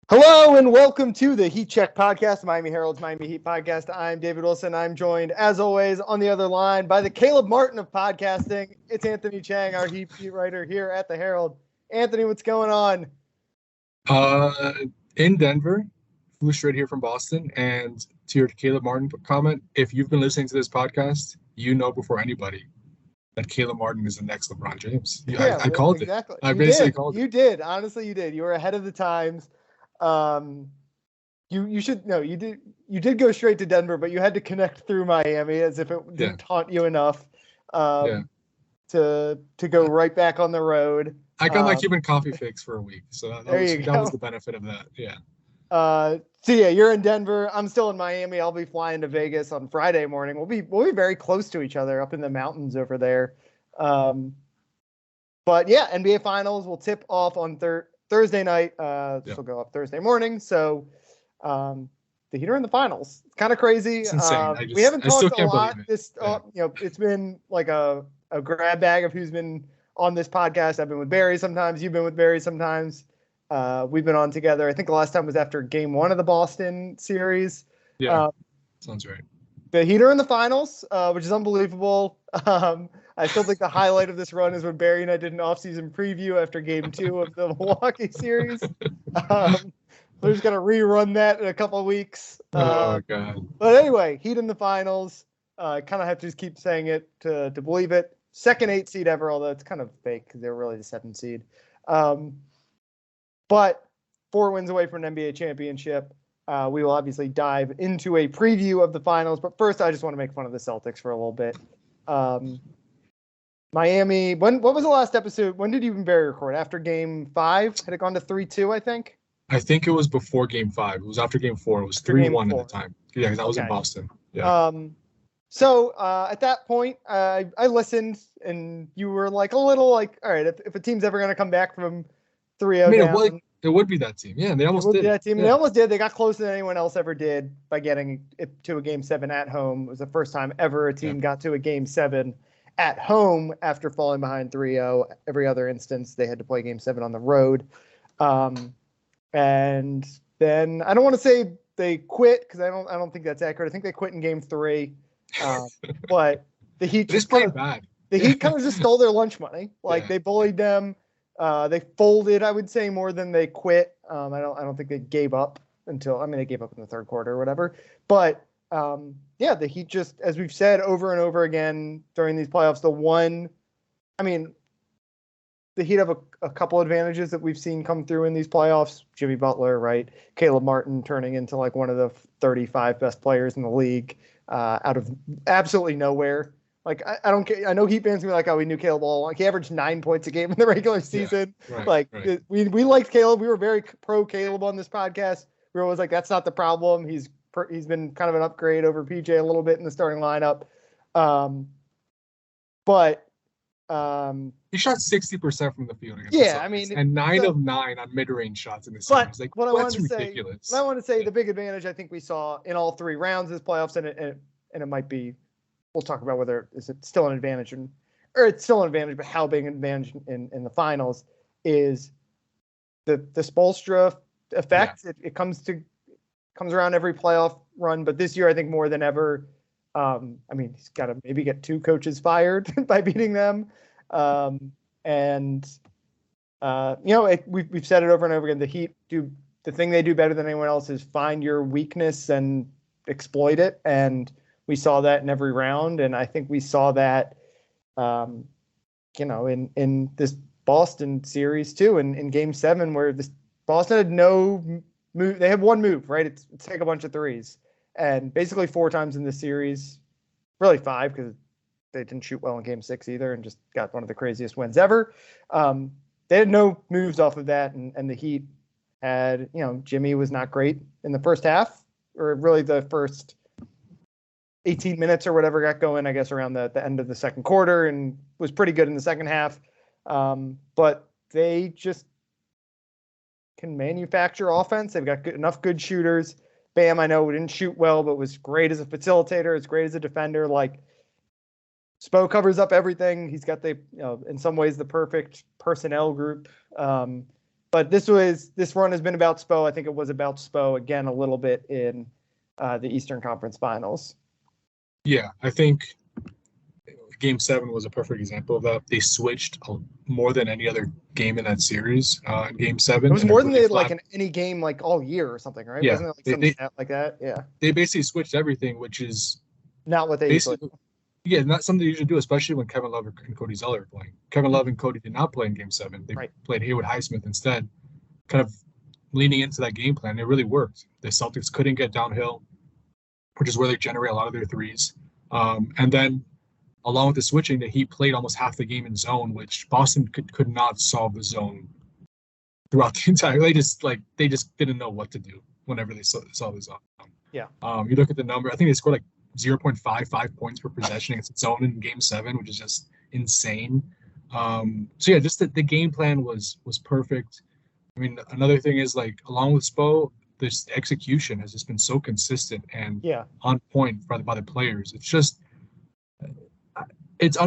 Hello and welcome to the Heat Check podcast, Miami Herald's Miami Heat podcast. I'm David Wilson. I'm joined, as always, on the other line by the Caleb Martin of podcasting. It's Anthony Chiang, our Heat writer here at the Herald. Anthony, what's going on? In Denver, flew straight here from Boston. And to your Caleb Martin comment, if you've been listening to this podcast, you know before anybody that Caleb Martin is the next LeBron James. I called exactly. it. I basically called it. You did. Honestly, you did. You were ahead of the times. You should know you did go straight to Denver, but you had to connect through Miami as if it didn't haunt you enough to go right back on the road. I got my Cuban coffee fix for a week, so that was the benefit of that. Yeah. You're in Denver. I'm still in Miami. I'll be flying to Vegas on Friday morning. We'll be very close to each other up in the mountains over there. But yeah, NBA Finals will tip off on Thursday night. This will go up Thursday morning. So the Heat are in the finals. It's kind of crazy. It's insane. We haven't talked a lot. It's been like a grab bag of who's been on this podcast. I've been with Barry sometimes. You've been with Barry sometimes. We've been on together. I think the last time was after Game 1 of the Boston series. Yeah, sounds right. The Heat are in the finals, which is unbelievable. I still think the highlight of this run is when Barry and I did an off-season preview after Game 2 of the Milwaukee series. We're just going to rerun that in a couple of weeks. Oh, God. But anyway, Heat in the finals. Kind of have to just keep saying it to believe it. Second 8 seed ever, although it's kind of fake because they're really the 7 seed. But 4 wins away from an NBA championship. We will obviously dive into a preview of the finals. But first, I just want to make fun of the Celtics for a little bit. Miami, what was the last episode? When did you and Barry record? After Game 5? Had it gone to 3-2, I think? I think it was before Game 5. It was after Game 4. It was 3-1 at the time. Yeah, because I was in Boston. Yeah. So at that point, I listened, and you were like a little like, all right, if a team's ever going to come back from 3-0 down. It would be that team. Yeah, they almost did. That team. Yeah. They almost did. They got closer than anyone else ever did by getting it to a Game 7 at home. It was the first time ever a team got to a Game 7 at home after falling behind 3-0. Every other instance, they had to play Game 7 on the road. And then I don't want to say they quit because I don't think that's accurate. I think they quit in Game 3. But the Heat just played bad. The Heat kind of just stole their lunch money. They bullied them. They folded, I would say, more than they quit. I don't think they gave up they gave up in the third quarter or whatever. But the Heat just, as we've said over and over again during these playoffs, the Heat have a couple advantages that we've seen come through in these playoffs. Jimmy Butler, right? Caleb Martin turning into like one of the 35 best players in the league out of absolutely nowhere. Like, I don't care. I know Heat fans can be like, oh, we knew Caleb all along. He averaged 9 points a game in the regular season. Yeah, right. We liked Caleb. We were very pro Caleb on this podcast. We were always like, that's not the problem. He's been kind of an upgrade over PJ a little bit in the starting lineup. He shot 60% from the field against the Celtics, and 9 of 9 on mid-range shots in the series. Like, that's ridiculous. What I want to say, the big advantage I think we saw in all 3 rounds of this playoffs, and it might be, we'll talk about whether it's still an advantage but how big an advantage in the finals is the Spoelstra effect. Yeah. It comes around every playoff run, but this year I think more than ever. He's got to maybe get 2 coaches fired by beating them. We've said it over and over again. The Heat do the thing they do better than anyone else is find your weakness and exploit it. And we saw that in every round. And I think we saw that, in this Boston series too, in Game 7, where Boston had no move. They have one move, right? It's take a bunch of threes. And basically 4 times in the series, really 5 because they didn't shoot well in Game 6 either and just got one of the craziest wins ever. They had no moves off of that, and the Heat had, Jimmy was not great in the first half, or really the first 18 minutes or whatever got going, I guess, around the end of the second quarter, and was pretty good in the second half. But they just can manufacture offense. They've got enough good shooters. Bam, I know didn't shoot well, but was great as a facilitator. It's great as a defender. Like, Spo covers up everything. He's got in some ways, the perfect personnel group But this run has been about Spo. I think it was about Spo again a little bit in the Eastern Conference Finals. Yeah, I think Game 7 was a perfect example of that. They switched more than any other game in that series in Game 7. It was more than they had like in any game like all year or something, right? Yeah, Wasn't it like some stat like that? Yeah. They basically switched everything, which is not what they usually do. Yeah, not something they usually do, especially when Kevin Love and Cody Zeller are playing. Kevin Love and Cody did not play in Game 7. They played Haywood Highsmith instead, kind of leaning into that game plan. It really worked. The Celtics couldn't get downhill, which is where they generate a lot of their threes. And then along with the switching, the Heat played almost half the game in zone, which Boston could not solve the zone throughout the entire. They just didn't know what to do whenever they saw the zone. Yeah. You look at the number. I think they scored like 0.55 points per possession against zone in Game 7, which is just insane. So yeah, just the game plan was perfect. I mean, another thing is like along with Spo, this execution has just been so consistent and on point by the players. It's just it's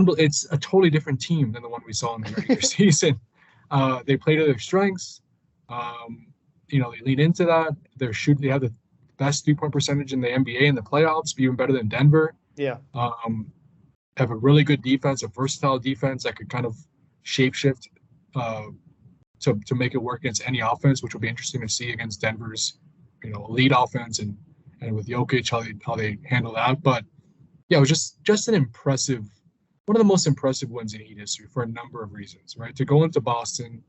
a totally different team than the one we saw in the regular season. They play to their strengths. They lean into that. They have the best 3-point percentage in the NBA in the playoffs, even better than Denver. Yeah. Have a really good defense, a versatile defense that could kind of shapeshift to make it work against any offense, which will be interesting to see against Denver's, elite offense and with Jokic how they handle that. But yeah, it was just an impressive, one of the most impressive wins in Heat history for a number of reasons, right? To go into Boston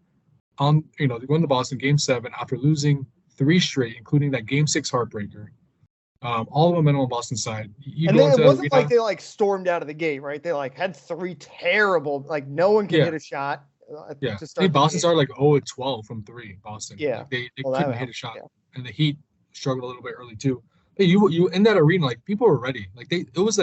to go into Boston Game 7 after losing 3 straight, including that Game 6 heartbreaker. All the momentum on Boston's side. It wasn't like they stormed out of the gate, right? They had 3 terrible, no one can hit a shot. I think Boston started 0-12 from 3. Boston. Yeah, they couldn't hit a shot, and the Heat struggled a little bit early too. Hey, you in that arena, people were ready. It was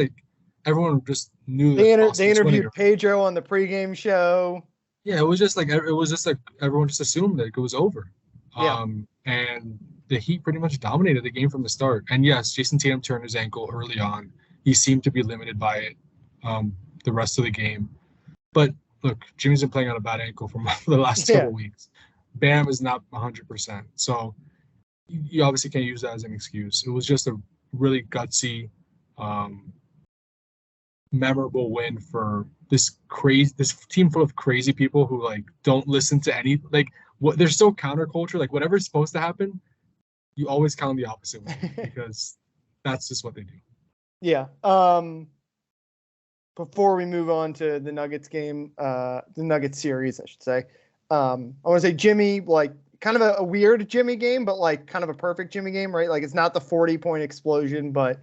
everyone just knew. They interviewed Pedro on the pregame show. Yeah, it was just like everyone just assumed that it was over. Yeah. And the Heat pretty much dominated the game from the start. And yes, Jason Tatum turned his ankle early on. He seemed to be limited by it the rest of the game. But look, Jimmy's been playing on a bad ankle for the last couple weeks. Bam is not 100%. So you obviously can't use that as an excuse. It was just a really gutsy, memorable win for this team full of crazy people who don't listen to any they're so counterculture. Whatever's supposed to happen, you always count the opposite way because that's just what they do. Yeah. Before we move on to the Nuggets game, the Nuggets series, I should say, I want to say Jimmy, kind of a weird Jimmy game, but kind of a perfect Jimmy game, right? It's not the 40-point explosion, but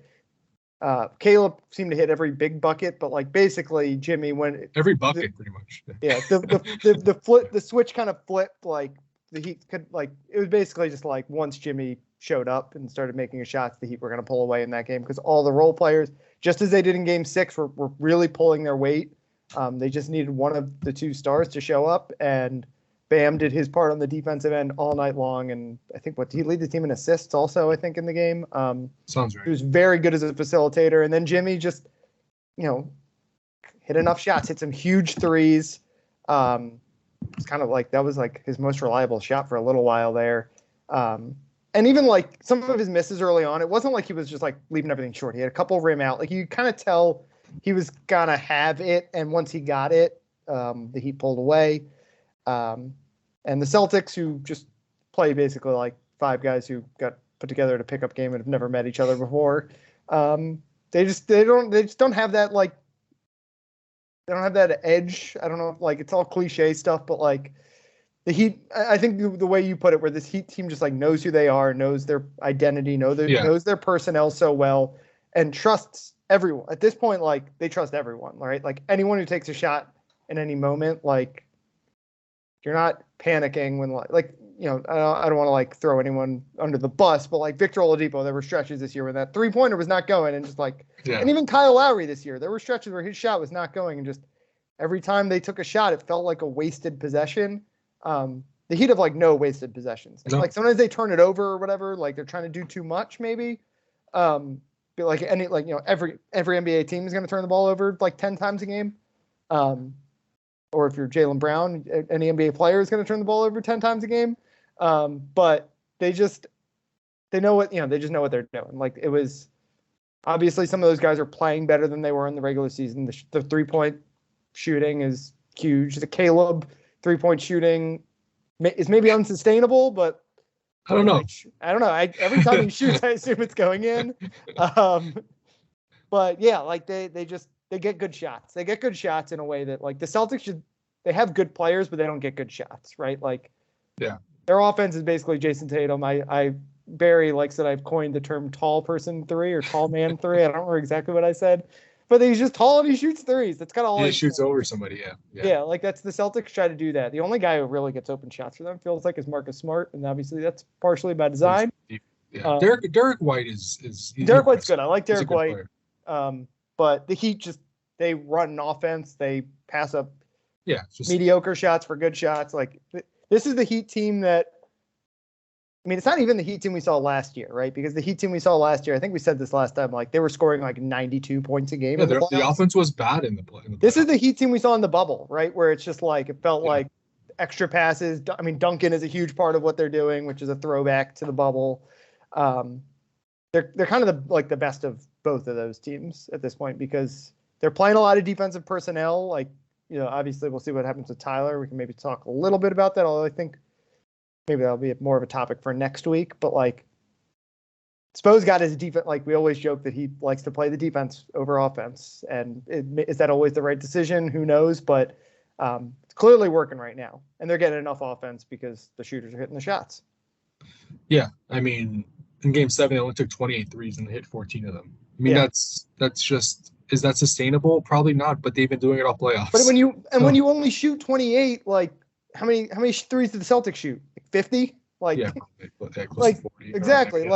Caleb seemed to hit every big bucket, but basically Jimmy went every bucket pretty much. Yeah, the switch kind of flipped. The Heat could it was basically just once Jimmy showed up and started making shots, the Heat were going to pull away in that game because all the role players, just as they did in Game 6, were really pulling their weight. They just needed one of the 2 stars to show up, and Bam did his part on the defensive end all night long. And I think did he lead the team in assists also, I think, in the game? Sounds right. He was very good as a facilitator. And then Jimmy just, hit enough shots, hit some huge threes. It's kind of that was his most reliable shot for a little while there. And even some of his misses early on, it wasn't like he was just leaving everything short. He had a couple rim out. You kind of tell he was gonna have it. And once he got it, the Heat pulled away. And the Celtics, who just play basically 5 guys who got put together to pick up game and have never met each other before. They just don't have that they don't have that edge. I don't know if it's all cliche stuff, but the Heat, I think the way you put it, where this Heat team just knows who they are, knows their identity, knows their personnel so well, and trusts everyone. At this point, they trust everyone, right? Anyone who takes a shot in any moment, you're not panicking when I don't want to throw anyone under the bus, but Victor Oladipo, there were stretches this year when that 3-pointer was not going, and just and even Kyle Lowry this year, there were stretches where his shot was not going, and just every time they took a shot, it felt like a wasted possession. The Heat have no wasted possessions. No. Sometimes they turn it over or whatever, they're trying to do too much maybe. But every NBA team is going to turn the ball over 10 times a game. Or if you're Jaylen Brown, any NBA player is going to turn the ball over 10 times a game. But they know what, they just know what they're doing. Like, it was obviously some of those guys are playing better than they were in the regular season. The 3-point shooting is huge. The Caleb 3-point shooting is maybe unsustainable, but I don't know. I don't know. Every time he shoots, I assume it's going in. But yeah, like they get good shots. They get good shots in a way that, like, the Celtics they have good players, but they don't get good shots, right? Like, yeah, their offense is basically Jason Tatum. Barry likes that I've coined the term tall person three or tall man three. I don't remember exactly what I said, but he's just tall and he shoots threes. That's kind of all he shoots over somebody. Yeah. Like, that's the Celtics try to do that. The only guy who really gets open shots for them feels like is Marcus Smart, and obviously that's partially by design. Yeah, Derek White is Derek White's good. I like Derek White. But the Heat they run an offense. They pass up mediocre shots for good shots. Like, this is the Heat team that, I mean, it's not even the Heat team we saw last year, right? Because the Heat team we saw last year, I think we said this last time, like, they were scoring like 92 points a game. Yeah, the offense was bad in the play. This is the Heat team we saw in the bubble, right? Where it's just like, it felt like extra passes. I mean, Duncan is a huge part of what they're doing, which is a throwback to the bubble. They're kind of the best of both of those teams at this point, because they're playing a lot of defensive personnel. Like, obviously we'll see what happens with Tyler. We can maybe talk a little bit about that, although I think maybe that'll be more of a topic for next week. But, like, Spo's got his defense. Like, we always joke that he likes to play the defense over offense. And is that always the right decision? Who knows? But it's clearly working right now. And they're getting enough offense because the shooters are hitting the shots. Yeah. I mean, in Game 7, they only took 28 threes and they hit 14 of them. I mean, that's just, is that sustainable? Probably not, but they've been doing it all playoffs. But when you only shoot 28, like, how many threes did the Celtics shoot? Like 50? Like, like 40, exactly.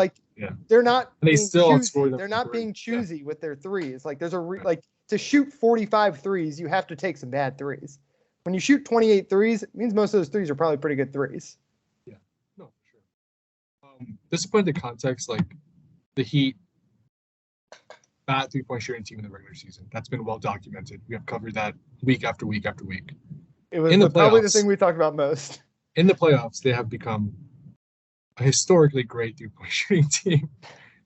They're not. And they still outscore them. They're not being choosy with their threes. Like, there's to shoot 45 threes, you have to take some bad threes. When you shoot 28 threes, it means most of those threes are probably pretty good threes. Yeah, no, for sure. Just to put into context, like, the Heat, bad 3-point shooting team in the regular season. That's been well documented. We have covered that week after week after week. It was probably the thing we talked about most. In the playoffs, they have become a historically great 3-point shooting team.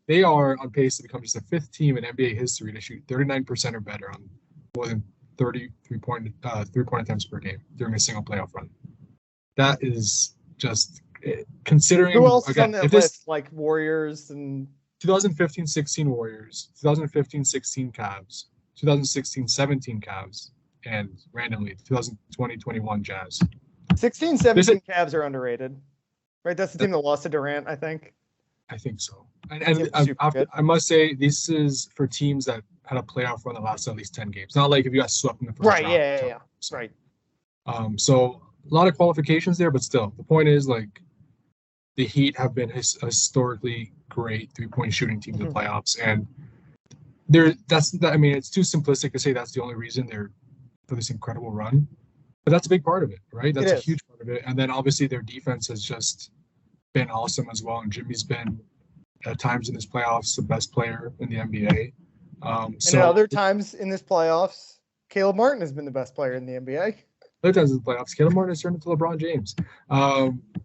They are on pace to become just the 5th team in NBA history to shoot 39% or better on more than 30 three-point attempts per game during a single playoff run. That is just, considering. Who else is on that list? Like Warriors and 2015-16 Warriors, 2015-16 Cavs, 2016-17 Cavs, and randomly 2020-21 Jazz. 16-17 Cavs are underrated, right? That's the team that lost to Durant, I think. I think so. And I must say, this is for teams that had a playoff run that lasted at least 10 games. Not like if you got swept in the first round. Right, yeah. So, right. So a lot of qualifications there, but still, the point is, like, the Heat have been a historically great 3-point shooting team in the playoffs, and it's too simplistic to say that's the only reason they're for this incredible run, but that's a big part of it, right? That's a huge part of it. And then obviously their defense has just been awesome as well. And Jimmy's been at times in this playoffs the best player in the NBA. And at other times in this playoffs, Caleb Martin has been the best player in the NBA. Other times in the playoffs, Caleb Martin has turned into LeBron James.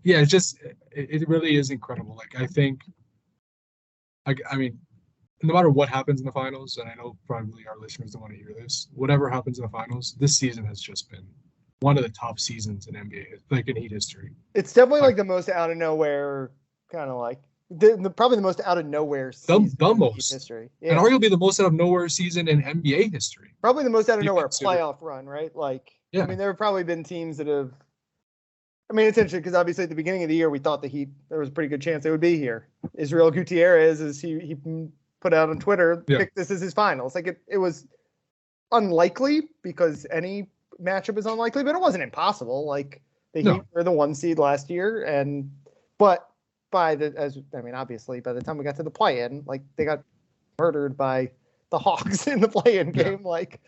It's just, it really is incredible. Like, I think, I mean, no matter what happens in the finals, and I know probably our listeners don't want to hear this, whatever happens in the finals, this season has just been one of the top seasons in NBA, like in Heat history. It's definitely like the most out of nowhere, kind of like probably the most out of nowhere season the most in history. And arguably the most out of nowhere season in NBA history. Probably the most out of nowhere playoff run, right? Like, I mean, there have probably been teams that have. I mean, it's interesting because obviously at the beginning of the year we thought the Heat, there was a pretty good chance they would be here. Israel Gutierrez, as he put out on Twitter, picked this as his finals. Like, it was unlikely because any matchup is unlikely, but it wasn't impossible. Like, the Heat were the 1 seed last year, but obviously by the time we got to the play-in, like, they got murdered by the Hawks in the play-in game. Like,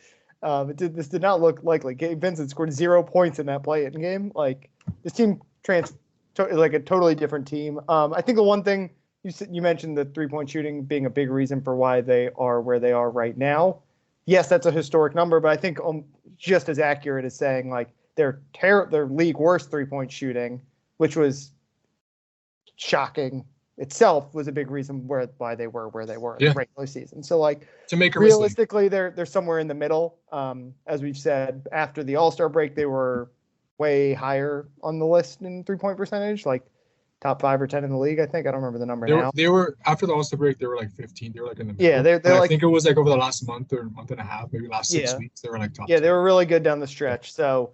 this did not look likely. Gabe Vincent scored 0 points in that play-in game. Like, this team like a totally different team. I think the one thing you mentioned, the 3-point shooting being a big reason for why they are where they are right now. Yes, that's a historic number, but I think just as accurate as saying, like, their league worst 3-point shooting, which was shocking itself was a big reason why they were where they were in the regular season. So like to make realistically, they're somewhere in the middle. As we've said, after the All-Star break, they were way higher on the list in 3-point percentage, like top 5 or 10 in the league. I think I don't remember the number now. They were after the All-Star break. They were like 15. They were like in the middle. Yeah, they're like, I think it was like over the last month or month and a half, maybe last 6 weeks. They were like top. Yeah, they were really good down the stretch. So,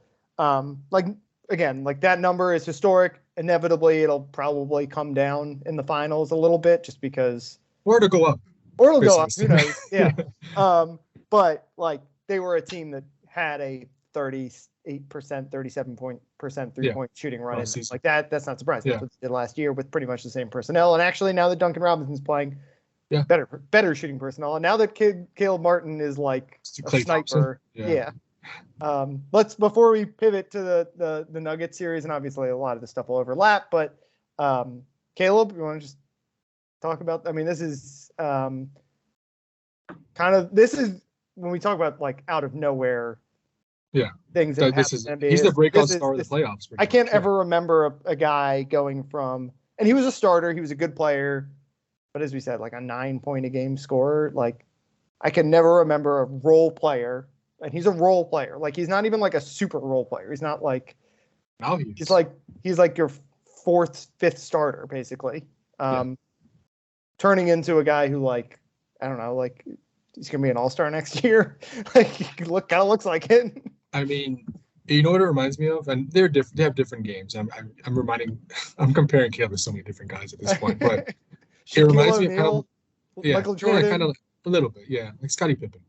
like again, like that number is historic. Inevitably, it'll probably come down in the finals a little bit, just because. Or to go up. Or it'll go up. Who knows? Yeah. But like they were a team that had a 38%, 37% 3-point shooting run. Like that. That's not surprising. That's what they did last year with pretty much the same personnel. And actually, now that Duncan Robinson's playing, better shooting personnel. And now that Caleb Martin is like a sniper. Let's before we pivot to the Nuggets series, and obviously a lot of this stuff will overlap, but Caleb, you want to just talk about? I mean, this is this is when we talk about like out of nowhere things that happen in the NBA. He's the breakout star of the playoffs. I can't ever remember a guy going from, and he was a starter, he was a good player, but as we said, like a 9-point a game scorer. Like I can never remember a role player. And he's a role player. Like he's not even like a super role player. He's not like he's like your 4th, 5th starter basically. Turning into a guy who like I don't know, like he's gonna be an all-star next year. Like he kind of looks like it. I mean, you know what it reminds me of, and they're different. They have different games. I'm comparing Caleb with so many different guys at this point, but it reminds me of kind of Michael Jordan, kind of a little bit, like Scottie Pippen.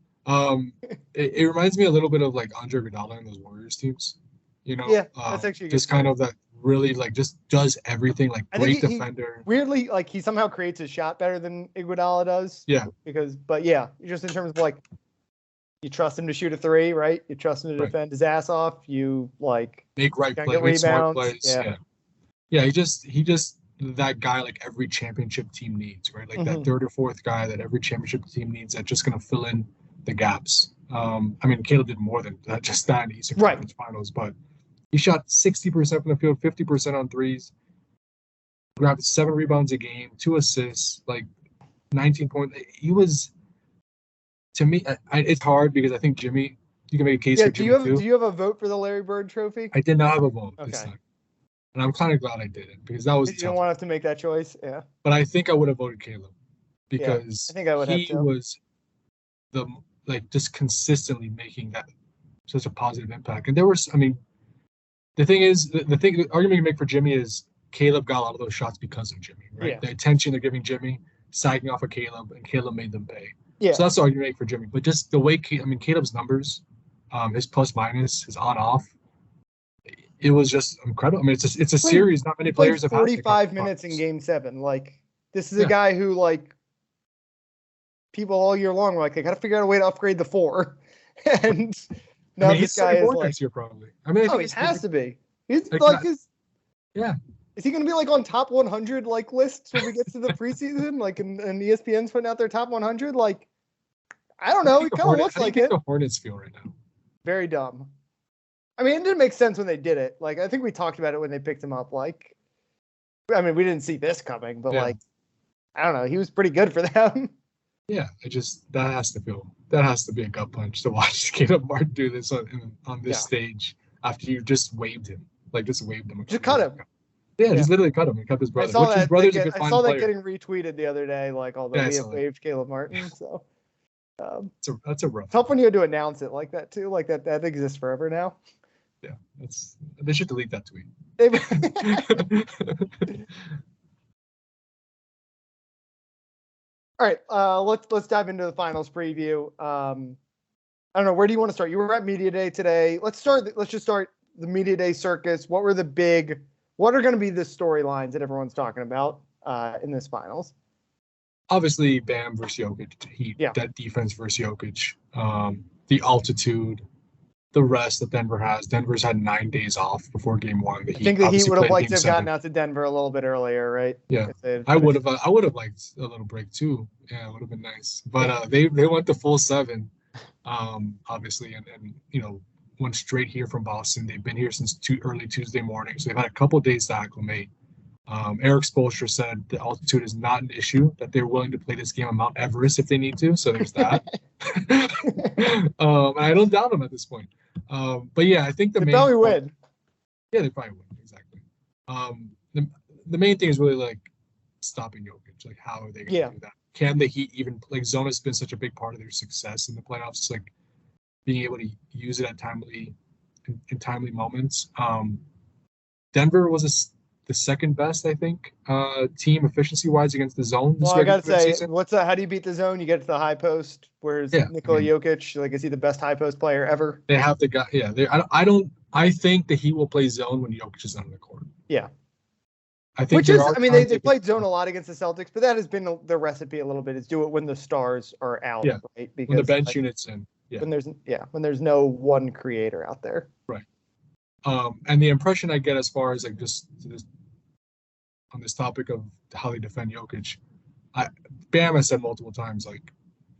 It reminds me a little bit of like Andre Iguodala and those Warriors teams, you know. That's actually just kind of that really like just does everything, like great defender. Weirdly, like he somehow creates his shot better than Iguodala does. Just in terms of like you trust him to shoot a 3, right? You trust him to defend his ass off. You like make right plays, make smart plays. He just that guy like every championship team needs, right? Like that 3rd or 4th guy that every championship team needs, that just gonna fill in the gaps. I mean, Caleb did more than that, just that in the Eastern Conference Finals, but he shot 60% from the field, 50% on threes, grabbed 7 rebounds a game, 2 assists, like 19 points. He was, to me, it's hard because I think Jimmy, you can make a case for Jimmy too. Do you have a vote for the Larry Bird Trophy? I did not have a vote this time. And I'm kind of glad I didn't because that was tough. You don't want to have to make that choice, But I think I would have voted Caleb because I think I would he was the just consistently making that such a positive impact. And there was, I mean, the argument you make for Jimmy is Caleb got a lot of those shots because of Jimmy, right? The attention they're giving Jimmy, sagging off of Caleb, and Caleb made them pay. So that's the argument you make for Jimmy. But just the way, Caleb's numbers, his plus minus, his on off, it was just incredible. I mean, it's a series. Not many players have 45 minutes in Game 7. Like this is a guy who like people all year long were like they got to figure out a way to upgrade the 4, and now this guy is like next year probably. I mean, he has to be. He's like Is he going to be like on top 100 like lists when we get to the preseason? Like, and ESPN's putting out their top 100? Like, I don't know. It kind of looks like it. The Hornets feel right now. Very dumb. I mean, it didn't make sense when they did it. Like, I think we talked about it when they picked him up. Like, I mean, we didn't see this coming, but like, I don't know. He was pretty good for them. Yeah, that has to be a gut punch to watch Caleb Martin do this on this stage after you just waved him. Like, just waved him. Just cut him. Yeah, just literally cut him. He cut his brother. His brother's a good I saw that getting retweeted the other day, like, although we have waved Caleb Martin. So that's a rough. It's tough when you had to announce it like that, too. Like, that exists forever now. Yeah, they should delete that tweet. All right, let's dive into the finals preview. I don't know, where do you want to start? You were at Media Day today. Let's just start the Media Day circus. What are going to be the storylines that everyone's talking about in this finals? Obviously, Bam versus Jokic, that defense versus Jokic, the altitude, the rest that Denver has. Denver's had 9 days off before Game 1. I think the Heat would have liked to have gotten out to Denver a little bit earlier, right? Yeah, I would have liked a little break too. Yeah, it would have been nice. But they went the full 7, obviously, and went straight here from Boston. They've been here since early Tuesday morning, so they've had a couple of days to acclimate. Eric Spoelstra said the altitude is not an issue, that they're willing to play this game on Mount Everest if they need to. So there's that. And I don't doubt them at this point. But yeah, I think they probably win. Yeah, they probably win. Exactly. The main thing is really like stopping Jokic. Like, how are they going to do that? Can the Heat even like Zona's been such a big part of their success in the playoffs? Like being able to use it at in timely moments. Denver was the second best, I think, team efficiency wise against the zone. Well, I gotta say, how do you beat the zone? You get to the high post. Where's Nikola Jokic? Like, is he the best high post player ever? They have the guy. Yeah, I think that he will play zone when Jokic is on the court. Yeah, I think. They played zone a lot against the Celtics, but that has been the recipe a little bit. Is do it when the stars are out, right? Because when the bench unit's in. Yeah. When there's no one creator out there. Right. And the impression I get as far as like just on this topic of how they defend Jokic, Bam has said multiple times, like,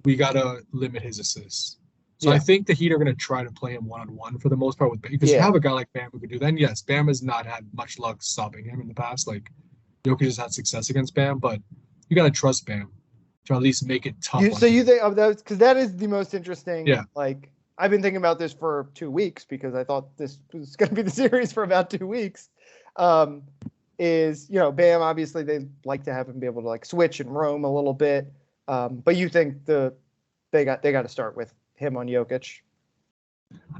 we got to limit his assists. So I think the Heat are going to try to play him one-on-one for the most part with Bam, because you have a guy like Bam who could do that. And yes, Bam has not had much luck stopping him in the past. Like, Jokic has had success against Bam, but you got to trust Bam to at least make it tough. You think because that is the most interesting. Yeah. Like, I've been thinking about this for 2 weeks because I thought this was going to be the series for about 2 weeks. Is, Bam, obviously they like to have him be able to like switch and roam a little bit. But you think they got to start with him on Jokic?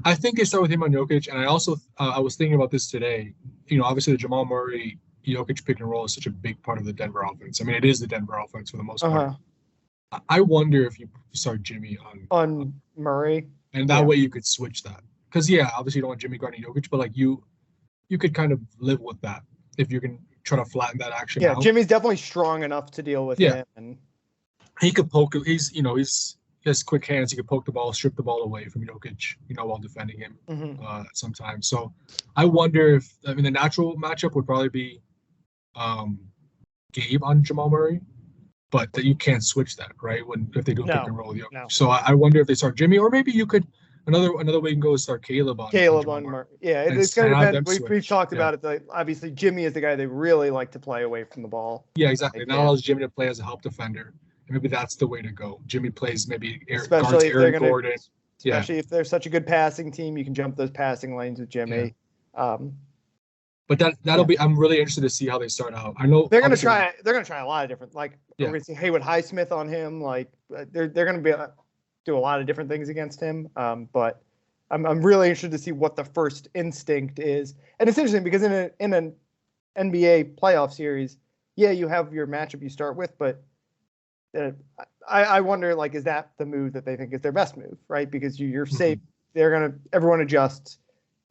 I think they start with him on Jokic, and I also I was thinking about this today. Obviously the Jamal Murray Jokic pick and roll is such a big part of the Denver offense. I mean, it is the Denver offense for the most part. I wonder if you start Jimmy on Murray, and that way you could switch that. Because obviously you don't want Jimmy guarding Jokic, but like you could kind of live with that if you can try to flatten that action. Yeah, out. Jimmy's definitely strong enough to deal with him, and he could poke. He has quick hands. He could poke the ball, strip the ball away from Jokic, while defending him sometimes. So I wonder if the natural matchup would probably be Gabe on Jamal Murray, but that you can't switch that, right? If they do a pick and roll with Jokic. No. So I wonder if they start Jimmy, or maybe you could. Another way you can go is start Caleb on Murray. Yeah, it's going to depend. We've talked about it. Like, obviously, Jimmy is the guy they really like to play away from the ball. Yeah, exactly. Like, allows Jimmy to play as a help defender. And maybe that's the way to go. Jimmy plays maybe guards Aaron Gordon. Especially if they're such a good passing team, you can jump those passing lanes with Jimmy. Yeah. But that'll be. I'm really interested to see how they start out. I know they're going to try. They're going to try a lot of different. Like we're going to see Haywood Highsmith on him. Like they're going to do a lot of different things against him. But I'm really interested to see what the first instinct is. And it's interesting because in an NBA playoff series, you have your matchup you start with, but I wonder, like, is that the move that they think is their best move, right? Because you're safe. Everyone adjusts.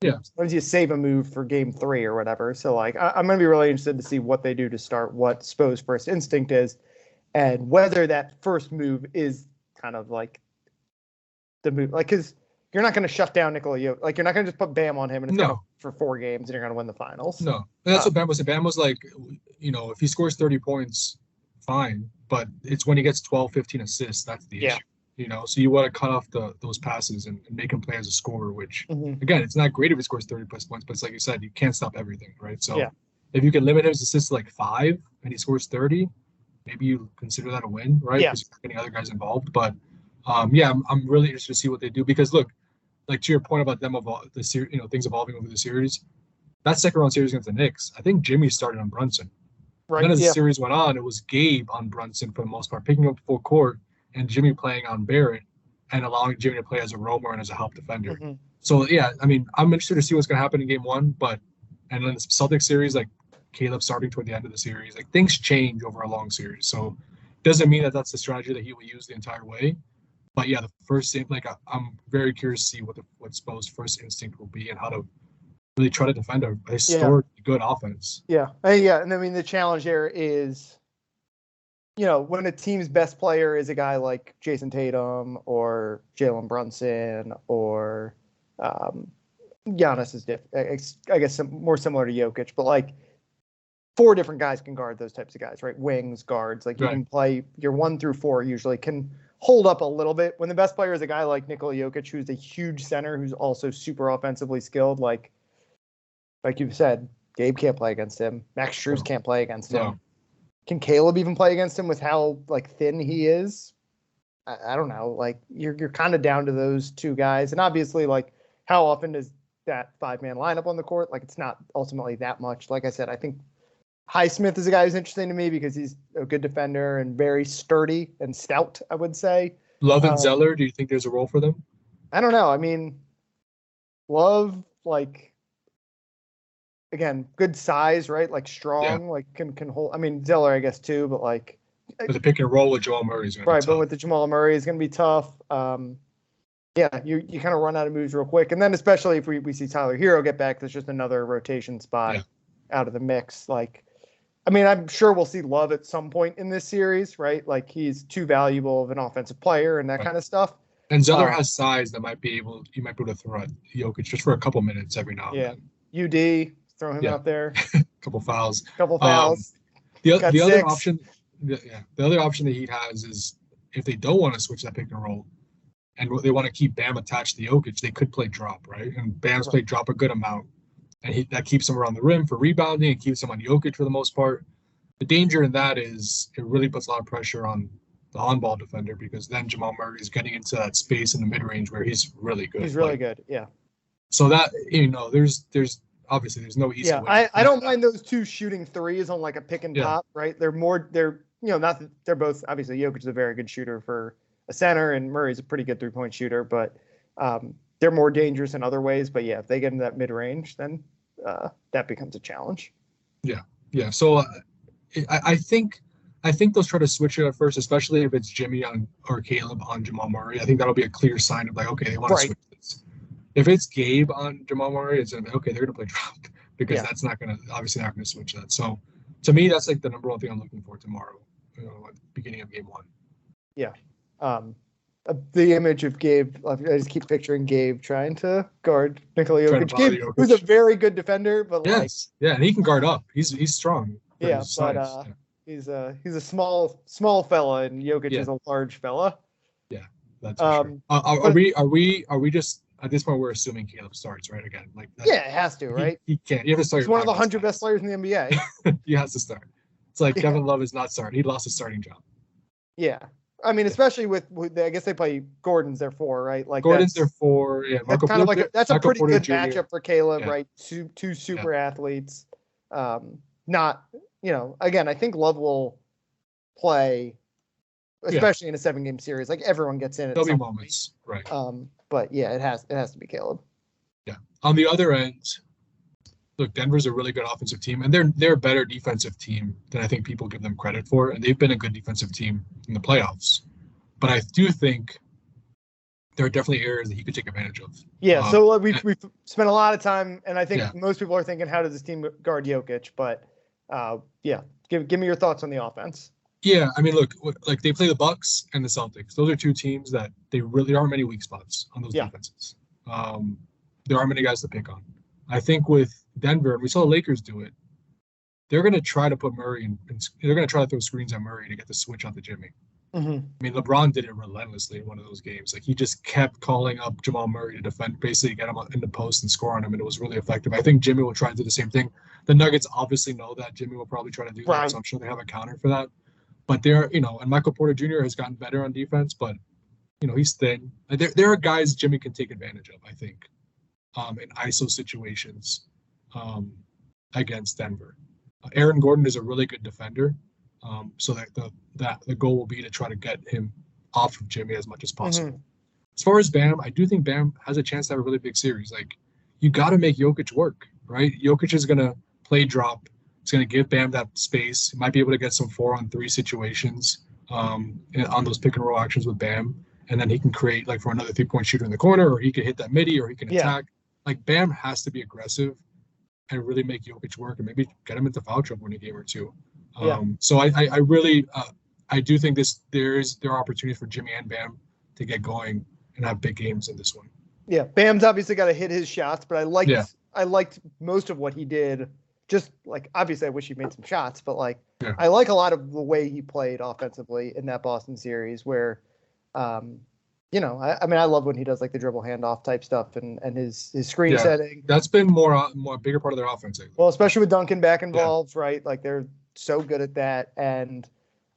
Yeah. Sometimes you save a move for game 3 or whatever. So, like, I'm going to be really interested to see what they do to start, what Spo's first instinct is, and whether that first move is kind of like the move. Like, because you're not going to shut down Nikola Jokic. Like, you're not going to just put Bam on him and it's going for 4 games and you're going to win the finals. No. And that's what Bam was. Bam was like, if he scores 30 points, fine. But it's when he gets 12, 15 assists, that's the issue. So you want to cut off those passes and make him play as a scorer, which, again, it's not great if he scores 30-plus points, but it's like you said, you can't stop everything, right? So if you can limit his assists to like 5 and he scores 30, maybe you consider that a win, right? Because you're not getting other guys involved. But, I'm really interested to see what they do because, look, like to your point about them things evolving over the series, that second-round series against the Knicks, I think Jimmy started on Brunson. Right. And then as the series went on, it was Gabe on Brunson for the most part, picking up full court, and Jimmy playing on Barrett and allowing Jimmy to play as a roamer and as a help defender. So, I'm interested to see what's going to happen in game 1. And then the Celtics series, like Caleb starting toward the end of the series, like things change over a long series. So it doesn't mean that that's the strategy that he will use the entire way. But, the first thing, like I'm very curious to see what Spo's first instinct will be and how to really try to defend a historically good offense. Yeah. And the challenge there is, when a team's best player is a guy like Jason Tatum or Jalen Brunson or Giannis is I guess more similar to Jokic, but like 4 different guys can guard those types of guys, right? Wings, guards, like you can play your 1 through 4 usually can hold up a little bit. When the best player is a guy like Nikola Jokic, who's a huge center, who's also super offensively skilled, like you've said, Gabe can't play against him. Max Strus No. can't play against him. No. Can Caleb even play against him with how like thin he is? I don't know. Like you're kind of down to those two guys, and obviously, like how often is that 5-man lineup on the court? Like it's not ultimately that much. Like I said, I think Highsmith is a guy who's interesting to me because he's a good defender and very sturdy and stout, I would say. Love and Zeller, do you think there's a role for them? I don't know. I mean, Love, like, again, good size, right? Like strong, like can hold. I mean, Zeller, I guess too, but like. But the pick and roll with Jamal Murray is going to be tough. But with the Jamal Murray, it's going to be tough. Yeah, you kind of run out of moves real quick, and then especially if we see Tyler Hero get back, there's just another rotation spot out of the mix. Like, I mean, I'm sure we'll see Love at some point in this series, right? Like he's too valuable of an offensive player and that kind of stuff. And Zeller has size that might be able to throw at Jokic just for a couple minutes every now and then. UD, throw him out there. Couple fouls. The other option, the other option that he has is if they don't want to switch that pick and roll, and they want to keep Bam attached to Jokic, they could play drop, right? And Bam's played drop a good amount, and that keeps him around the rim for rebounding and keeps him on Jokic for the most part. The danger in that is it really puts a lot of pressure on the on-ball defender because then Jamal Murray is getting into that space in the mid-range where he's really good. He's really good, yeah. So that, there's obviously there's no easy way. I don't mind those two shooting threes on like a pick and pop, right? They're not that they're both obviously Jokic is a very good shooter for a center and Murray's a pretty good 3-point shooter, but they're more dangerous in other ways. But yeah, if they get in that mid-range, then that becomes a challenge. Yeah. So I think they'll try to switch it at first, especially if it's Jimmy or Caleb on Jamal Murray. I think that'll be a clear sign of like, okay, they want to switch this. If it's Gabe on Jamal Murray, it's gonna be, okay, they're gonna play drop because that's not gonna switch that. So to me, that's like the number one thing I'm looking for tomorrow, at the beginning of game 1. Yeah. The image of Gabe, I just keep picturing Gabe trying to guard Nikola Jokic. Gabe, who's a very good defender, but and he can guard up. He's strong. He's a small fella, and Jokic is a large fella. Yeah, that's for sure. Are we just at this point we're assuming Caleb starts, right? Again, like it has to, right? He can't. You have to start. He's one of the 100 best players in the NBA. He has to start. It's like Kevin Love is not starting. He lost his starting job. Yeah. I mean, especially with I guess they play Gordon's their 4, right? Like Gordon's their 4. Yeah, that's kind of like that's a pretty good matchup for Caleb, right? Two super athletes. Not again, I think Love will play, especially in a 7-game series. Like everyone gets in. There'll be moments, right? But yeah, it has to be Caleb. Yeah. On the other end, look, Denver's a really good offensive team, and they're a better defensive team than I think people give them credit for, and they've been a good defensive team in the playoffs. But I do think there are definitely areas that he could take advantage of. Yeah, so we've spent a lot of time, and I think most people are thinking, how does this team guard Jokic? But give me your thoughts on the offense. Yeah, I mean, look, like they play the Bucks and the Celtics. Those are two teams that there aren't many weak spots on those defenses. There aren't many guys to pick on. I think with Denver, and we saw the Lakers do it, they're going to try to put Murray in, they're going to try to throw screens at Murray to get the switch onto Jimmy. Mm-hmm. I mean, LeBron did it relentlessly in one of those games. Like he just kept calling up Jamal Murray to defend, basically get him in the post and score on him, and it was really effective. I think Jimmy will try to do the same thing. The Nuggets obviously know that Jimmy will probably try to do that, so I'm sure they have a counter for that. But and Michael Porter Jr. has gotten better on defense, but he's thin. There are guys Jimmy can take advantage of, I think, in ISO situations against Denver. Aaron Gordon is a really good defender, so that the goal will be to try to get him off of Jimmy as much as possible. Mm-hmm. As far as Bam, I do think Bam has a chance to have a really big series. Like you got to make Jokic work, right? Jokic is gonna play drop. It's going to give Bam that space. He might be able to get some 4-on-3 situations on those pick and roll actions with Bam. And then he can create like for another 3-point shooter in the corner, or he can hit that midi, or he can attack. Like Bam has to be aggressive and really make Jokic work and maybe get him into foul trouble in a game or two. So I really I do think there are opportunities for Jimmy and Bam to get going and have big games in this one. Yeah, Bam's obviously got to hit his shots, but I liked most of what he did. Just like obviously I wish he made some shots, but I like a lot of the way he played offensively in that Boston series where you know, I mean, I love when he does like the dribble handoff type stuff and his screen setting. That's been more bigger part of their offense. Well, especially with Duncan back involved, right? Like they're so good at that. And,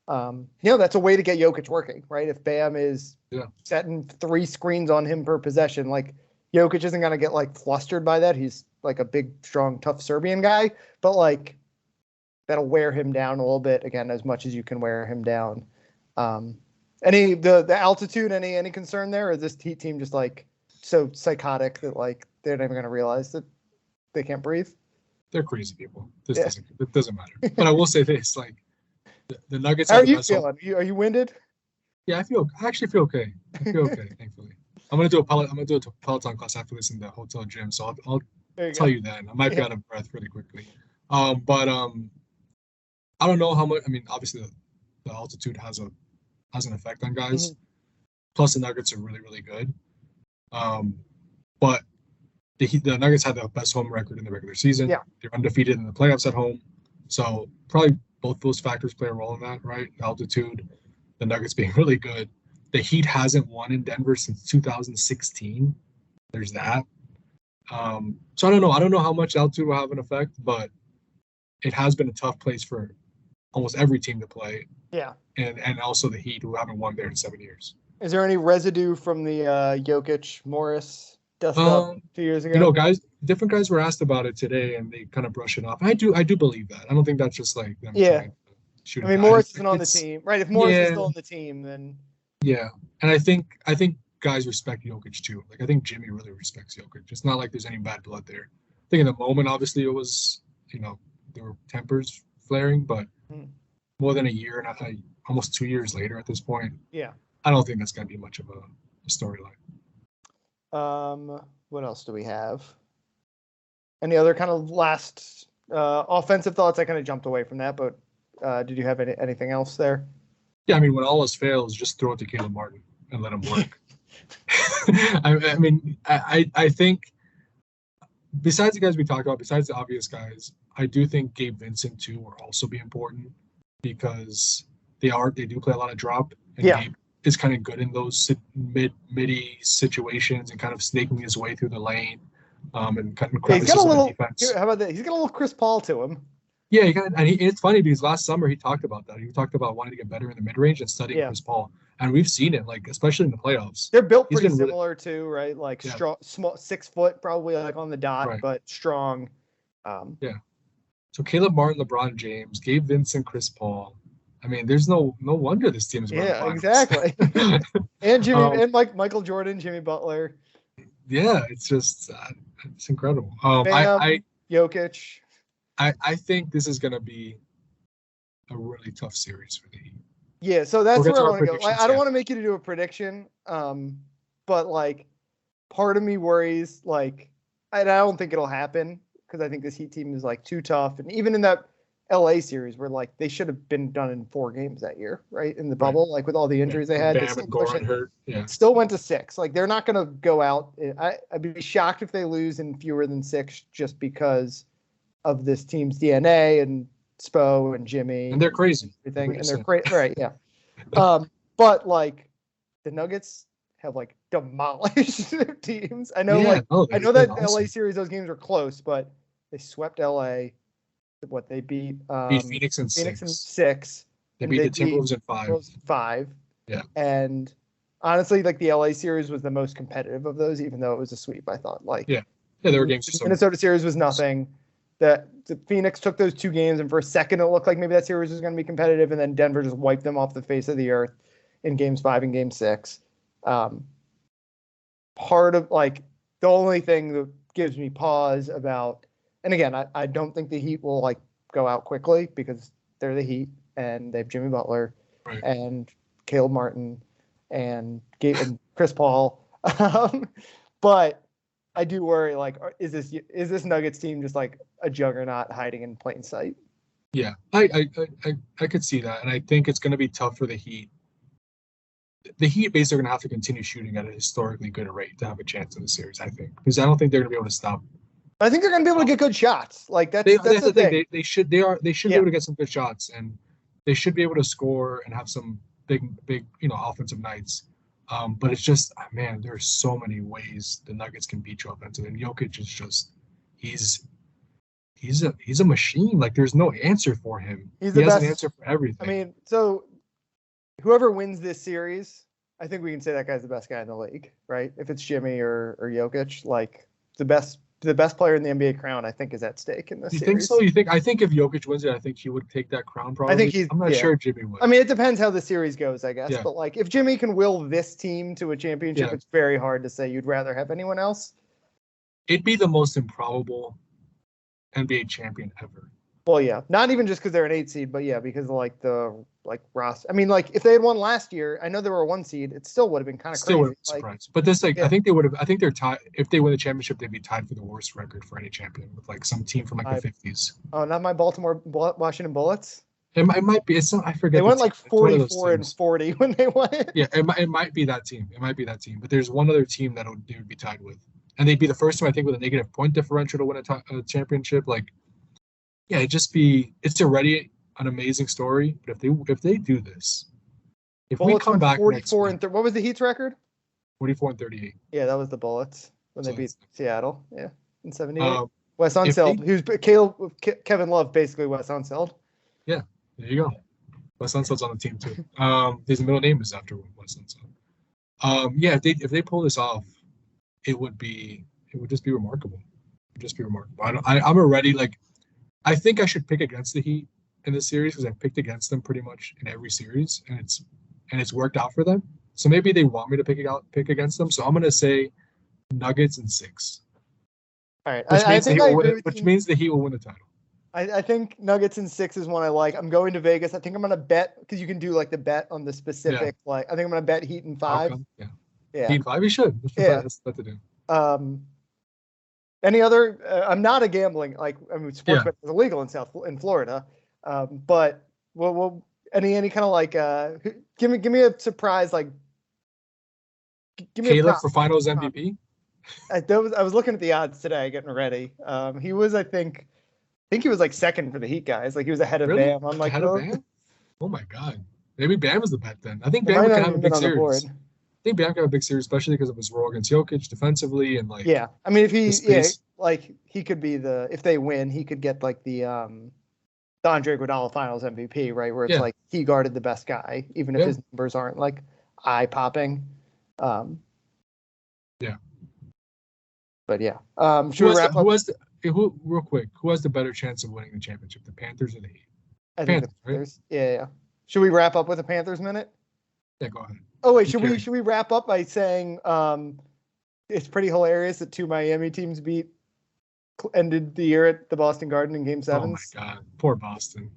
you know, that's a way to get Jokic working, right? If Bam is setting 3 screens on him per possession, like Jokic isn't going to get like flustered by that. He's like a big, strong, tough Serbian guy, but like that'll wear him down a little bit again, as much as you can wear him down. The altitude, any concern there? Or is this Heat team just like so psychotic that like they're never going to realize that they can't breathe? They're crazy people. It doesn't matter. But I will say this: like the Nuggets. How are you feeling? Are you winded? Yeah, I actually feel okay. I feel okay, thankfully. I'm gonna do a Peloton class after this in the hotel gym, so I'll tell you then. I might be out of breath really quickly. But I don't know how much. I mean, obviously the altitude has an effect on guys. Mm-hmm. Plus, the Nuggets are really, really good. But the Nuggets had the best home record in the regular season. Yeah. They're undefeated in the playoffs at home. So probably both those factors play a role in that, right? Altitude, the Nuggets being really good. The Heat hasn't won in Denver since 2016. There's that. So I don't know. I don't know how much altitude will have an effect, but it has been a tough place for almost every team to play. Yeah. And also the Heat, who haven't won there in 7 years. Is there any residue from the Jokic Morris dust up 2 years ago? You know, different guys were asked about it today, and they kind of brush it off. I do believe that. I don't think that's just like them trying to shoot. I mean, Morris isn't on the team, right? If Morris is still on the team, then and I think guys respect Jokic too. Like I think Jimmy really respects Jokic. It's not like there's any bad blood there. I think in the moment, obviously, it was there were tempers flaring, but more than a year and almost 2 years later at this point, I don't think that's going to be much of a storyline. What else do we have? Any other kind of last offensive thoughts? I kind of jumped away from that, but did you have anything else there? Yeah, I mean, when all else fails, just throw it to Caleb Martin and let him work. I mean, I think besides the guys we talked about, besides the obvious guys, I do think Gabe Vincent too will also be important because they do play a lot of drop, and Gabe is kind of good in those midi situations and kind of snaking his way through the lane, and kind of he's got a little defense. How about that? He's got a little Chris Paul to him. Yeah, it's funny because last summer he talked about that. He talked about wanting to get better in the mid range and studying Chris Paul, and we've seen it, like especially in the playoffs. They're built pretty similar too, right? Like strong, small, 6 foot, probably like on the dot, but strong. So Caleb Martin, LeBron James, Gabe Vincent, Chris Paul. I mean, there's no wonder this team is exactly. And Jimmy and Michael Jordan, Jimmy Butler. Yeah, it's just it's incredible. Jokic. I think this is going to be a really tough series for the Heat. Yeah, so that's where I want to go. I don't want to make you to do a prediction, but like, part of me worries. Like, I don't think it'll happen because I think this Heat team is like too tough, and even in that LA series where like they should have been done in 4 games that year, right? In the bubble, like with all the injuries they had, Bam and Goran hurt. Yeah, still went to 6. Like they're not going to go out. I'd be shocked if they lose in fewer than 6 just because of this team's DNA and Spo and Jimmy. And they're crazy. Everything. And they're great. Right. Yeah. But like the Nuggets have like demolished their teams. I know I know that awesome. LA series, those games were close, but they swept LA. What they beat Phoenix in 6. They beat the Timberwolves in 5. Yeah. And honestly, like the LA series was the most competitive of those, even though it was a sweep, I thought. Like there were games. The Minnesota series was nothing. The Phoenix took those 2 games, and for a second it looked like maybe that series was going to be competitive, and then Denver just wiped them off the face of the earth in games 5 and game 6. Part of like the only thing that gives me pause about, and again, I don't think the Heat will like go out quickly because they're the Heat and they have Jimmy Butler and Caleb Martin and Chris Paul, but I do worry, like, is this Nuggets team just like a juggernaut hiding in plain sight? Yeah, I could see that, and I think it's going to be tough for the Heat. The Heat basically are going to have to continue shooting at a historically good rate to have a chance in the series, I think, because I don't think they're going to be able to stop. I think they're going to be able to get good shots. Like that's the thing. They should be able to get some good shots, and they should be able to score and have some big offensive nights. But it's just, man, there's so many ways the Nuggets can beat you offensively. And Jokic is just, he's a machine. Like there's no answer for him. He's He the has best. an answer for everything. I mean, so whoever wins this series, I think we can say that guy's the best guy in the league, right? If it's Jimmy or Jokic, like the best player in the NBA crown, I think, is at stake in this You series. think so? I think if Jokic wins it, I think he would take that crown probably. I'm not sure Jimmy would. I mean, it depends how the series goes, I guess. Yeah. But like if Jimmy can will this team to a championship, it's very hard to say you'd rather have anyone else. It'd be the most improbable NBA champion ever. Well, yeah, not even just because they're an 8 seed, but yeah, because of like the Ross. I mean, like if they had won last year, I know they were a 1 seed. It still would have been kind of crazy. Still would have been surprised. But this, I think they would have. I think they're tied. If they win the championship, they'd be tied for the worst record for any champion with like some team from like the 50s. Oh, not my Washington Bullets. It might be. It's not. I forget. They went like 44 and 40 when they won it. Yeah, it might be that team. It might be that team. But there's one other team that they would be tied with, and they'd be the first team I think with a negative point differential to win a championship. Like. Yeah, it's already an amazing story. But if they do this, if Bullets we come back 44 and what was the Heat's record? 44 and 38. Yeah, that was the Bullets when they beat Seattle. Yeah, in '78. Wes Unseld, Kevin Love, basically Wes Unseld. Yeah, there you go. Wes Unseld's on the team too. His middle name is after Wes Unseld. Yeah, if they pull this off, it would just be remarkable. I'm already like. I think I should pick against the Heat in this series because I've picked against them pretty much in every series, and it's worked out for them. So maybe they want me to pick against them. So I'm gonna say Nuggets in 6. All right, which means the Heat will win the title. I think Nuggets in 6 is one I like. I'm going to Vegas. I think I'm gonna bet because you can do like the bet on the specific. Yeah. Like I think I'm gonna bet Heat in 5. Yeah. Heat in 5. You should. That's what to do. Any other? I'm not a gambling sports betting is illegal in Florida, but we'll any kind of like give me a surprise like. Give me Caleb for Finals MVP. I was looking at the odds today, getting ready. He was I think he was like second for the Heat guys. Like he was ahead of Bam. I'm like, ahead of Bam? Oh my god, maybe Bam is the bet then. I think Bam can have a big series. I think Bam can have a big series, especially because of his role against Jokic defensively and like. Yeah, I mean, if he could be if they win, he could get like the Andre Iguodala Finals MVP, right? Where it's like he guarded the best guay, even if his numbers aren't like eye popping. But yeah, should we wrap up? Real quick? Who has the better chance of winning the championship, the Panthers or the Heat? I think the Panthers. Right? Yeah. Should we wrap up with a Panthers minute? Yeah, go ahead. Oh wait, should we wrap up by saying it's pretty hilarious that 2 Miami teams ended the year at the Boston Garden in Game 7? Oh my god, poor Boston.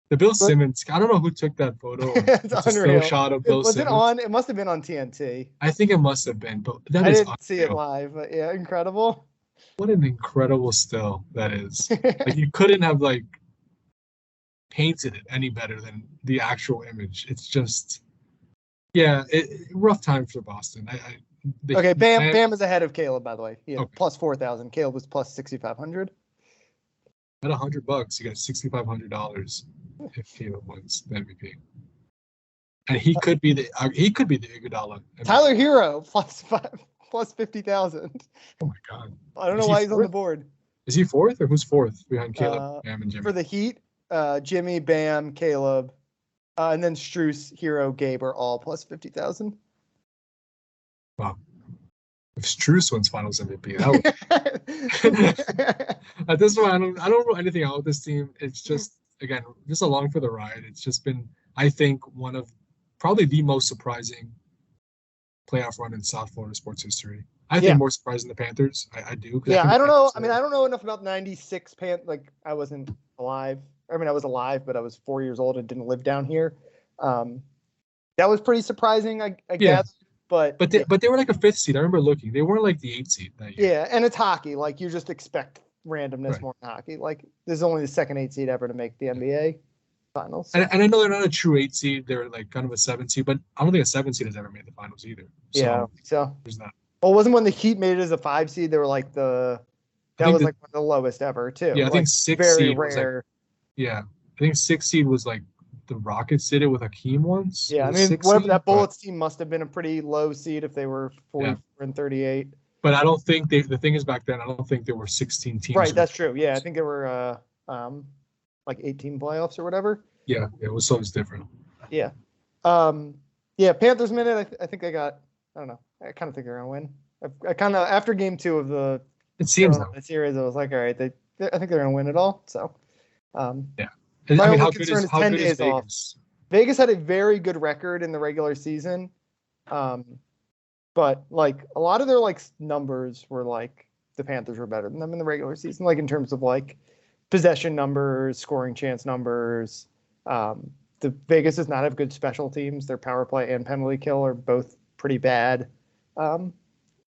The Bill Simmons. I don't know who took that photo. It's unreal. Shot of Bill Simmons. It on? It must have been on TNT. I think it must have been, but I didn't see it live. But yeah, incredible. What an incredible still that is. Like you couldn't have like painted it any better than the actual image. It's just. Yeah, rough time for Boston. Bam is ahead of Caleb, by the way. He had plus 4,000. Caleb was plus 6,500. At $100, you got $6,500 if Caleb wins the MVP. And he could be the Iguodala. Tyler Hero plus 50,000. Oh my god! I don't know why he's on the board. Is he 4th or who's 4th behind Caleb, Bam, and Jimmy? For the Heat, Jimmy, Bam, Caleb. And then Strus, Hero, Gabe are all plus 50,000. Wow. If Strus wins Finals MVP, at this point, I don't know anything out with this team. It's just along for the ride. It's just been, I think, one of probably the most surprising playoff run in South Florida sports history. I think more surprising the Panthers. I do. Yeah, I don't know. I mean, I don't know enough about '96 Like, I wasn't alive. I mean, I was alive, but I was 4 years old and didn't live down here. That was pretty surprising, I guess. But they were like a 5th seed. I remember looking. They weren't like the 8th seed that year. Yeah, and it's hockey. Like you just expect randomness more in hockey. Like this is only the second 8 seed ever to make the NBA finals. So. And I know they're not a true 8 seed. They're like kind of a 7 seed, but I don't think a 7 seed has ever made the finals either. So there's that. Well, wasn't when the Heat made it as a 5 seed? They were like that was like one of the lowest ever too. Yeah, I think 6 very seed rare. I think 6 seed was like the Rockets did it with Hakeem once. Yeah, I mean, whatever, that Bullets team must have been a pretty low seed if they were 44 and 38. But I don't think the thing is back then, I don't think there were 16 teams. Right, that's true. Yeah, I think there were like 18 playoffs or whatever. Yeah, it was different. Yeah. Yeah, Panthers minute, I think they got, I don't know. I kind of think they're going to win. I kind of, after game 2 of the series, I was like, all right, I think they're going to win it all. So, yeah. My only concern is 10 days off. Vegas had a very good record in the regular season. But like a lot of their like numbers were like the Panthers were better than them in the regular season, like in terms of like possession numbers, scoring chance numbers. The Vegas does not have good special teams. Their power play and penalty kill are both pretty bad.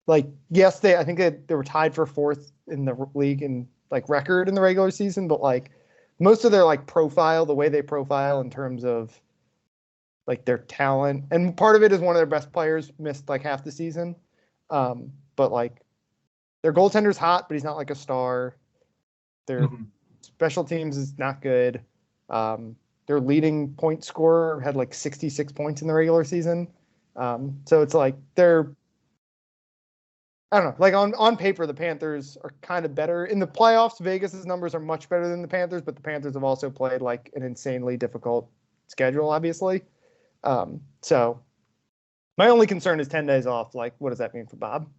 Like, yes, I think they were tied for 4th in the league in like record in the regular season, but like most of their like profile, the way they profile in terms of like their talent, and part of it is one of their best players missed like half the season. But like their goaltender's hot, but he's not like a star. Their special teams is not good. Their leading point scorer had like 66 points in the regular season. So it's like I don't know, like on paper, the Panthers are kind of better. In the playoffs, Vegas's numbers are much better than the Panthers, but the Panthers have also played like an insanely difficult schedule, obviously. So my only concern is 10 days off. Like, what does that mean for Bob?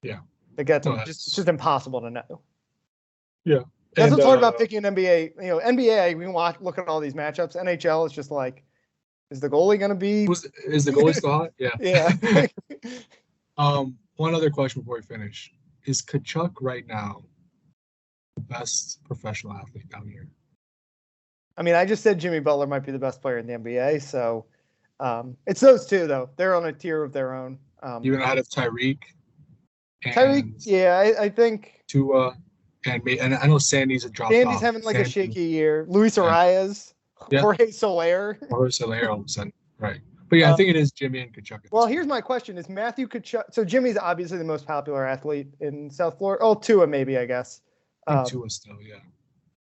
Yeah. Like it's just impossible to know. Yeah. That's what's hard about picking an NBA. You know, NBA, we can look at all these matchups. NHL is just like, is the goalie going to be? Is the goalie still hot? Yeah. Yeah. One other question before we finish. Is Kachuk right now the best professional athlete down here? I mean, I just said Jimmy Butler might be the best player in the NBA, so it's those two, though. They're on a tier of their own. Even ahead of Tyreek? Yeah, I think. Tua, and I know Sandy's a drop off. Sandy's having like a shaky year. Luis Arias, Jorge Soler. Right. But yeah, I think it is Jimmy and Kachuk. Well, here's my question. Is Matthew Kachuk – so Jimmy's obviously the most popular athlete in South Florida. Oh, Tua maybe, I guess. I think Tua still, yeah.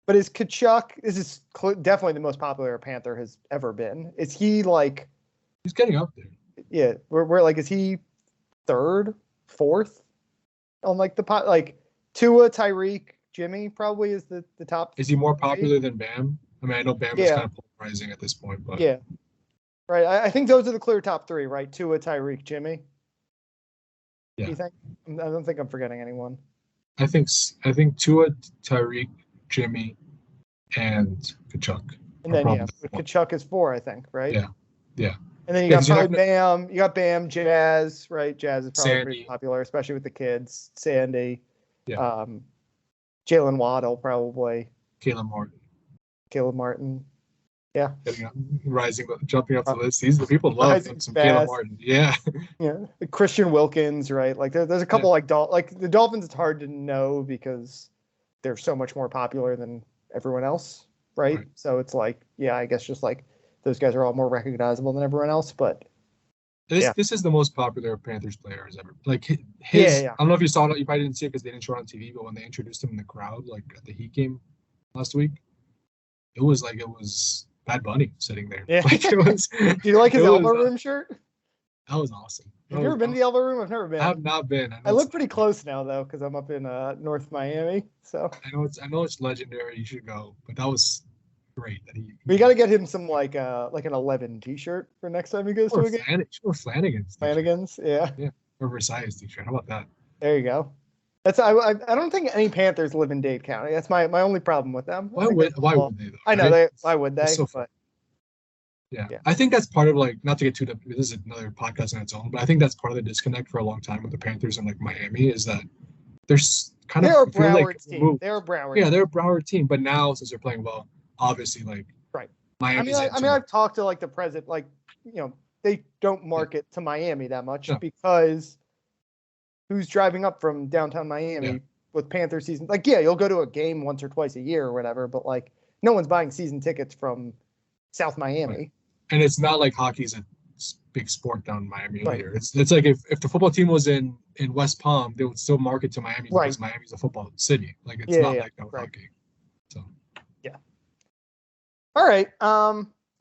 But is Kachuk – this is definitely the most popular a Panther has ever been. Is he like – he's getting up there. Yeah. We're like – is he 3rd, 4th on like the – like Tua, Tyreek, Jimmy probably is the top. Is he more popular than Bam? I mean, I know Bam is kind of polarizing at this point, but – yeah. Right, I think those are the clear top 3, right? Tua, Tyreek, Jimmy. Yeah. You think? I don't think I'm forgetting anyone. I think Tua, Tyreek, Jimmy, and Kachuk. And then Kachuk is 4, I think, right? Yeah. And then you got probably Bam. You got Bam, Jazz, right? Jazz is probably pretty popular, especially with the kids. Sandy. Yeah. Jalen Waddle probably. Caleb Martin. Yeah. Jumping up the list. These are the people love some Caleb Martin. Yeah. Yeah. Christian Wilkins, right? Like there's a couple like the Dolphins. It's hard to know because they're so much more popular than everyone else, right? So it's like, yeah, I guess just like those guys are all more recognizable than everyone else. But this is the most popular Panthers player has ever. Like his. I don't know if you saw it. You probably didn't see it because they didn't show it on TV. But when they introduced him in the crowd, like at the Heat game last week, it was Bad Bunny sitting there. Yeah. Like do you like his elbow room shirt? That was awesome. Have you ever been to the elbow room? I've never been. I have not been. I live pretty close now though, because I'm up in North Miami. So I know it's legendary. You should go. But that was great. We got to get him some like an 11 T-shirt for next time he goes to a game. Or Flanagan's. Flanagan's, yeah. Or Versailles T-shirt. How about that? There you go. That's I don't think any Panthers live in Dade County. That's my only problem with them. Why would they though? I know why would they? Yeah. I think that's part of like, not to get too deep, this is another podcast on its own, but I think that's part of the disconnect for a long time with the Panthers and like Miami is that there's kind of they're a Broward team. They're a Broward. Yeah, they're a Broward team, but now since they're playing well, obviously like Miami's. I mean, I've talked to like the president, like they don't market to Miami that much because. Who's driving up from downtown Miami with Panther season? Like, you'll go to a game once or twice a year or whatever, but like, no one's buying season tickets from South Miami. Right. And it's not like hockey's a big sport down in Miami either. It's like if the football team was in West Palm, they would still market to Miami because Miami's a football city. Like, it's not like no hockey. So yeah. All right.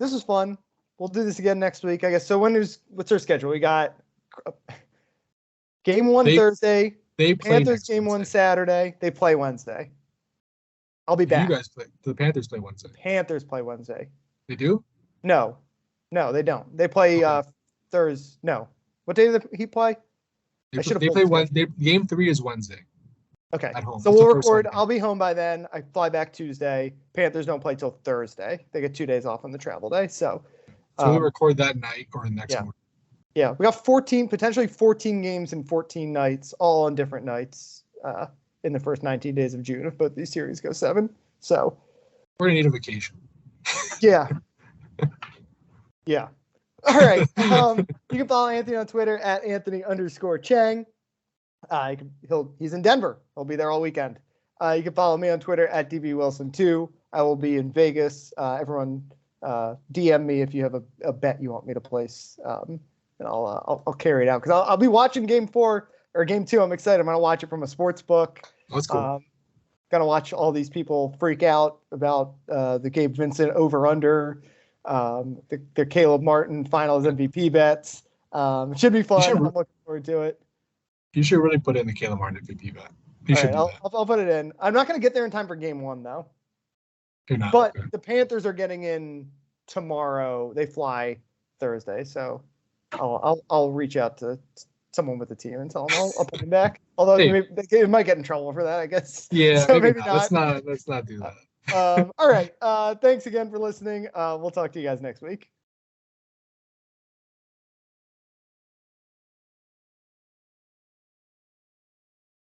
This was fun. We'll do this again next week, I guess. So what's our schedule? We got game 1 Thursday. They play Panthers game Wednesday. 1 Saturday. They play Wednesday. I'll be back. You guys play. The Panthers play Wednesday. Panthers play Wednesday. They do? No, they don't. They play Thursday. No. What day did he play? They play Wednesday. Game 3 is Wednesday. Okay. At home. So we'll record. I'll be home by then. I fly back Tuesday. Panthers don't play till Thursday. They get 2 days off on the travel day. So we'll record that night or the next morning. Yeah, we got potentially 14 games in 14 nights, all on different nights in the first 19 days of June if both these series go 7. So we're gonna need a vacation. Yeah. Yeah. All right. You can follow Anthony on Twitter at Anthony_Chiang. He's in Denver. He'll be there all weekend. You can follow me on Twitter at DBWilson2. I will be in Vegas. Everyone DM me if you have a bet you want me to place, and I'll carry it out because I'll be watching Game 4 or Game 2. I'm excited. I'm gonna watch it from a sports book. That's cool. Gonna watch all these people freak out about the Gabe Vincent over/under, the Caleb Martin Finals MVP bets. It should be fun. I'm looking forward to it. You should really put in the Caleb Martin MVP bet. You should do that. I'll put it in. I'm not gonna get there in time for Game 1 though. You're not. But the Panthers are getting in tomorrow. They fly Thursday, so I'll reach out to someone with the team and tell them I'll put him back. Although they might get in trouble for that, I guess. Yeah, so maybe not. Let's not do that. All right. Thanks again for listening. We'll talk to you guys next week.